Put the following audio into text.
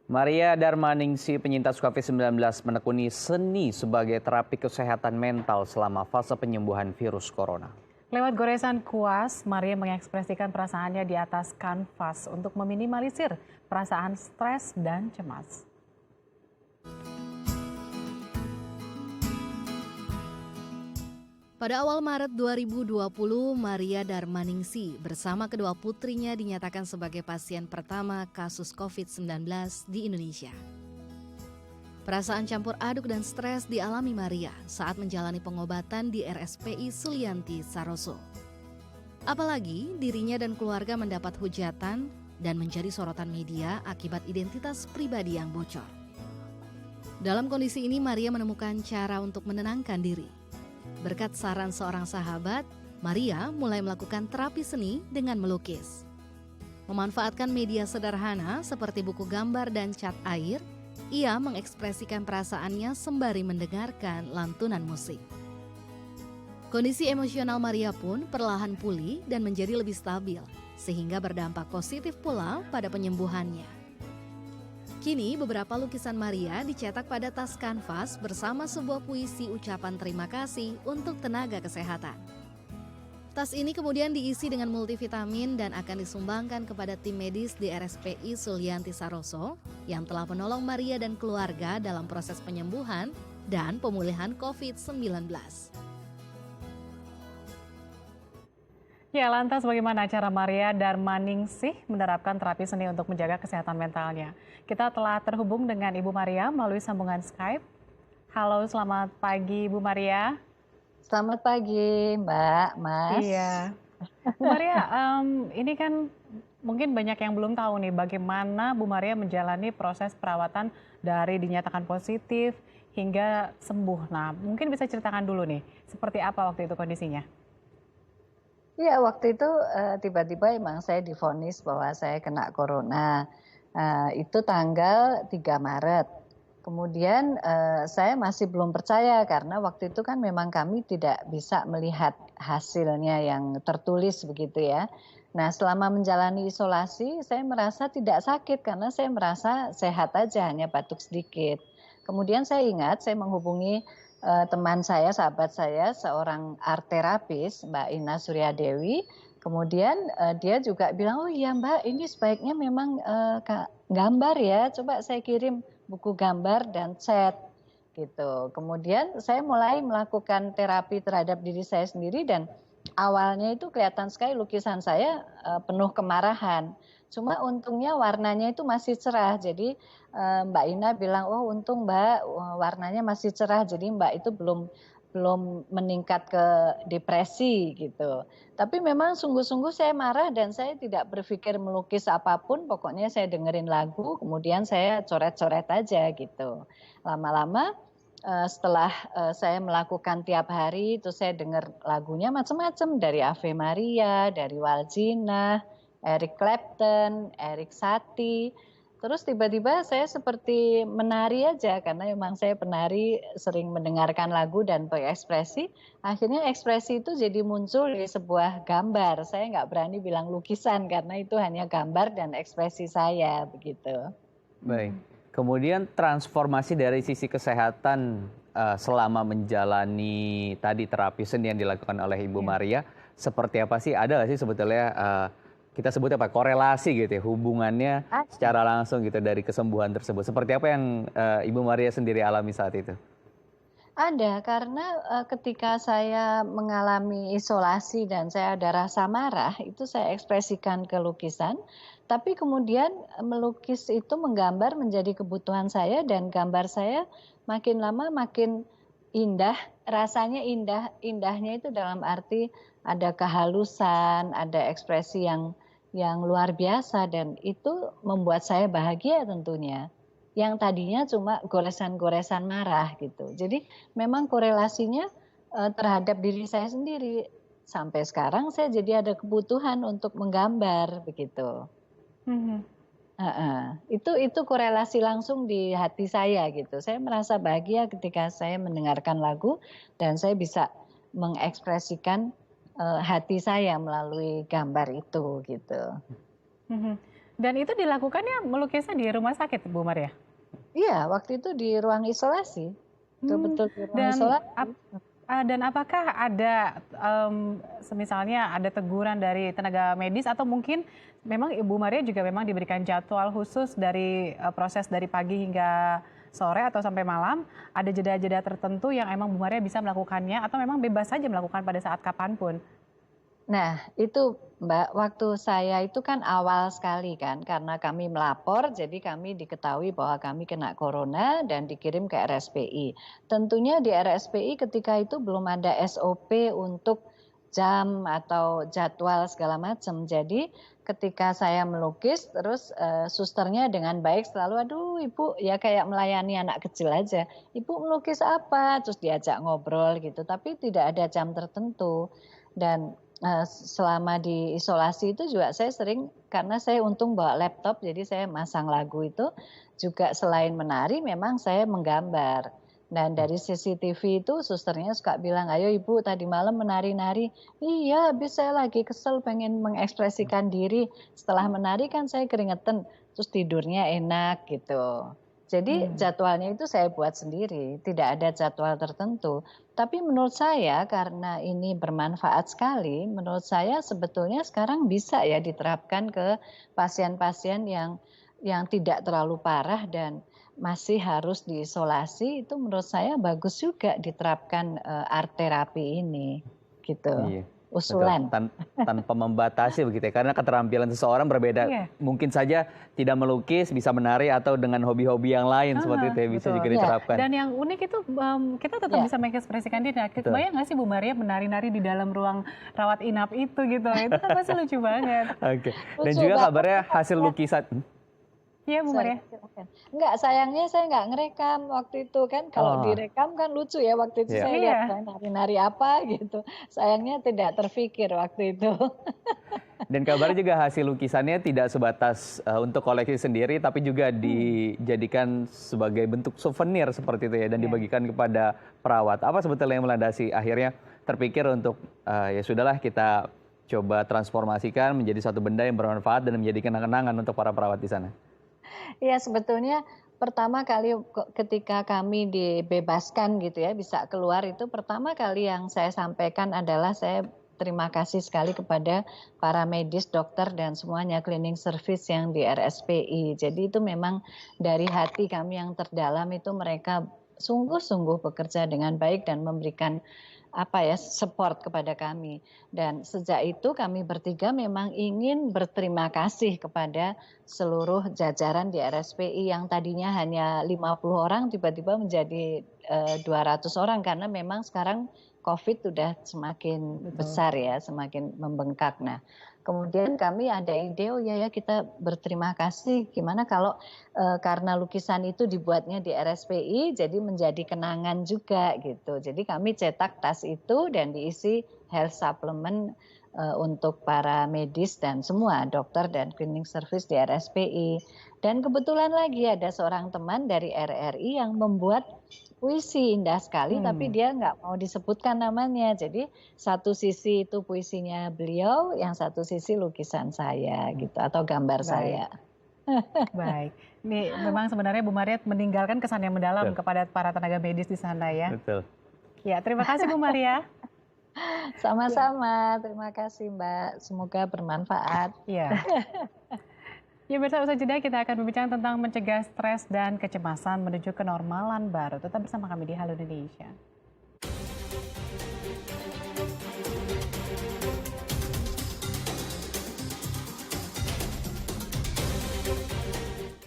Maria Darmaningsih, penyintas COVID-19 menekuni seni sebagai terapi kesehatan mental selama fase penyembuhan virus corona. Lewat goresan kuas, Maria mengekspresikan perasaannya di atas kanvas untuk meminimalisir perasaan stres dan cemas. Pada awal Maret 2020, Maria Darmaningsih bersama kedua putrinya dinyatakan sebagai pasien pertama kasus COVID-19 di Indonesia. Perasaan campur aduk dan stres dialami Maria saat menjalani pengobatan di RSPI Sulianti Saroso. Apalagi dirinya dan keluarga mendapat hujatan dan menjadi sorotan media akibat identitas pribadi yang bocor. Dalam kondisi ini, Maria menemukan cara untuk menenangkan diri. Berkat saran seorang sahabat, Maria mulai melakukan terapi seni dengan melukis. Memanfaatkan media sederhana seperti buku gambar dan cat air, ia mengekspresikan perasaannya sembari mendengarkan lantunan musik. Kondisi emosional Maria pun perlahan pulih dan menjadi lebih stabil, sehingga berdampak positif pula pada penyembuhannya. Kini beberapa lukisan Maria dicetak pada tas kanvas bersama sebuah puisi ucapan terima kasih untuk tenaga kesehatan. Tas ini kemudian diisi dengan multivitamin dan akan disumbangkan kepada tim medis di RSPI Sulianti Saroso yang telah menolong Maria dan keluarga dalam proses penyembuhan dan pemulihan COVID-19. Ya, lantas bagaimana cara Maria Darmaningsih menerapkan terapi seni untuk menjaga kesehatan mentalnya? Kita telah terhubung dengan Ibu Maria melalui sambungan Skype. Halo, selamat pagi Bu Maria. Selamat pagi Mbak, Mas. Iya. Bu Maria, ini kan mungkin banyak yang belum tahu nih bagaimana Bu Maria menjalani proses perawatan dari dinyatakan positif hingga sembuh. Nah, mungkin bisa ceritakan dulu nih, seperti apa waktu itu kondisinya? Iya, waktu itu tiba-tiba emang saya divonis bahwa saya kena corona. Itu tanggal 3 Maret. Kemudian saya masih belum percaya karena waktu itu kan memang kami tidak bisa melihat hasilnya yang tertulis begitu ya. Nah, selama menjalani isolasi saya merasa tidak sakit karena saya merasa sehat aja, hanya batuk sedikit. Kemudian saya ingat saya menghubungi teman saya, sahabat saya, seorang art terapis, Mbak Ina Suryadewi. Kemudian dia juga bilang, oh iya Mbak, ini sebaiknya memang gambar ya, coba saya kirim buku gambar dan cat gitu. Kemudian saya mulai melakukan terapi terhadap diri saya sendiri dan awalnya itu kelihatan sekali lukisan saya penuh kemarahan. Cuma untungnya warnanya itu masih cerah, jadi Mbak Ina bilang, oh untung Mbak warnanya masih cerah, jadi Mbak itu belum meningkat ke depresi gitu. Tapi memang sungguh-sungguh saya marah dan saya tidak berpikir melukis apapun, pokoknya saya dengerin lagu, kemudian saya coret-coret aja gitu. Lama-lama setelah saya melakukan tiap hari, itu saya dengar lagunya macam-macam, dari Ave Maria, dari Waljina, Eric Clapton, Erik Satie. Terus tiba-tiba saya seperti menari aja karena memang saya penari, sering mendengarkan lagu dan berekspresi. Akhirnya ekspresi itu jadi muncul di sebuah gambar. Saya nggak berani bilang lukisan karena itu hanya gambar dan ekspresi saya begitu. Baik, kemudian transformasi dari sisi kesehatan selama menjalani tadi terapi seni yang dilakukan oleh Ibu Maria, seperti apa sih? Ada nggak sih sebetulnya kita sebut apa korelasi gitu ya, hubungannya secara langsung gitu dari kesembuhan tersebut. Seperti apa yang Ibu Maria sendiri alami saat itu? Ada, karena ketika saya mengalami isolasi dan saya ada rasa marah, itu saya ekspresikan ke lukisan. Tapi kemudian melukis itu menggambar menjadi kebutuhan saya dan gambar saya makin lama makin indah. Rasanya indah, indahnya itu dalam arti ada kehalusan, ada ekspresi yang luar biasa dan itu membuat saya bahagia tentunya. Yang tadinya cuma goresan-goresan marah gitu. Jadi memang korelasinya terhadap diri saya sendiri. Sampai sekarang saya jadi ada kebutuhan untuk menggambar begitu. Mhm. Itu korelasi langsung di hati saya gitu. Saya merasa bahagia ketika saya mendengarkan lagu dan saya bisa mengekspresikan hati saya melalui gambar itu gitu. Mhm. Dan itu dilakukannya melukisnya di rumah sakit, Bu Maria? Iya, waktu itu di ruang isolasi. Betul-betul di ruang Dan isolasi. dan apakah ada semisalnya ada teguran dari tenaga medis atau mungkin memang Ibu Maria juga memang diberikan jadwal khusus dari proses dari pagi hingga sore atau sampai malam, ada jeda-jeda tertentu yang emang Bu Maria bisa melakukannya atau memang bebas saja melakukan pada saat kapanpun? Nah, itu Mbak, waktu saya itu kan awal sekali kan, karena kami melapor, jadi kami diketahui bahwa kami kena corona dan dikirim ke RSPI. Tentunya di RSPI ketika itu belum ada SOP untuk jam atau jadwal segala macam. Jadi ketika saya melukis, terus susternya dengan baik selalu, aduh ibu ya kayak melayani anak kecil aja. Ibu melukis apa? Terus diajak ngobrol gitu, tapi tidak ada jam tertentu. Dan selama di isolasi itu juga saya sering, karena saya untung bawa laptop, jadi saya masang lagu itu juga selain menari memang saya menggambar. Dan dari CCTV itu susternya suka bilang, ayo ibu tadi malam menari-nari. Iya, habis saya lagi kesel pengen mengekspresikan diri. Setelah menari kan saya keringetan, terus tidurnya enak gitu. Jadi jadwalnya itu saya buat sendiri, tidak ada jadwal tertentu. Tapi menurut saya karena ini bermanfaat sekali, menurut saya sebetulnya sekarang bisa ya diterapkan ke pasien-pasien yang tidak terlalu parah dan masih harus diisolasi, itu menurut saya bagus juga diterapkan art terapi ini, gitu. Iya, Usulan. betul. Tanpa membatasi begitu ya, karena keterampilan seseorang berbeda. Iya. Mungkin saja tidak melukis, bisa menari atau dengan hobi-hobi yang lain seperti itu ya, bisa betul. juga Iya. diterapkan. Dan yang unik itu kita tetap Ya. bisa mengekspresikan diri. Nah, Betul. bayang nggak sih Bu Maria menari-nari di dalam ruang rawat inap itu gitu? Itu kan pasti lucu banget. Oke. Dan Lucu juga banget. kabarnya hasil lukisan. Iya Bu Sorry, Maria. silakan. Enggak, sayangnya saya nggak ngerekam waktu itu kan. Kalau direkam kan lucu ya, waktu itu Iya. saya Iya. lihat saya nari-nari apa gitu. Sayangnya tidak terfikir waktu itu. Dan kabarnya juga hasil lukisannya tidak sebatas untuk koleksi sendiri, tapi juga dijadikan sebagai bentuk souvenir seperti itu ya, dan dibagikan kepada perawat. Apa sebetulnya yang melandasi akhirnya terpikir untuk ya sudahlah kita coba transformasikan menjadi suatu benda yang bermanfaat dan menjadikan kenangan untuk para perawat di sana? Iya, sebetulnya pertama kali ketika kami dibebaskan gitu ya, bisa keluar, itu pertama kali yang saya sampaikan adalah saya terima kasih sekali kepada para medis, dokter, dan semuanya cleaning service yang di RSPI. Jadi itu memang dari hati kami yang terdalam itu mereka sungguh-sungguh bekerja dengan baik dan memberikan support kepada kami. Dan sejak itu kami bertiga memang ingin berterima kasih kepada seluruh jajaran di RSPI yang tadinya hanya 50 orang tiba-tiba menjadi 200 orang karena memang sekarang COVID sudah semakin besar ya, semakin membengkak. Nah, kemudian kami ada ide, oh ya kita berterima kasih. Gimana kalau karena lukisan itu dibuatnya di RSPI, jadi menjadi kenangan juga gitu. Jadi kami cetak tas itu dan diisi health supplement untuk para medis dan semua dokter dan cleaning service di RSPI. Dan kebetulan lagi ada seorang teman dari RRI yang membuat puisi indah sekali, tapi dia nggak mau disebutkan namanya. Jadi satu sisi itu puisinya beliau, yang satu sisi lukisan saya gitu atau gambar saya. Baik. Ini memang sebenarnya Bu Maria meninggalkan kesan yang mendalam kepada para tenaga medis di sana ya. Betul. Ya, terima kasih Bu Maria. Sama-sama, terima kasih Mbak. Semoga bermanfaat. Iya. Ya, bersama jeda kita akan berbincang tentang mencegah stres dan kecemasan menuju kenormalan baru. Tetap bersama kami di Halo Indonesia.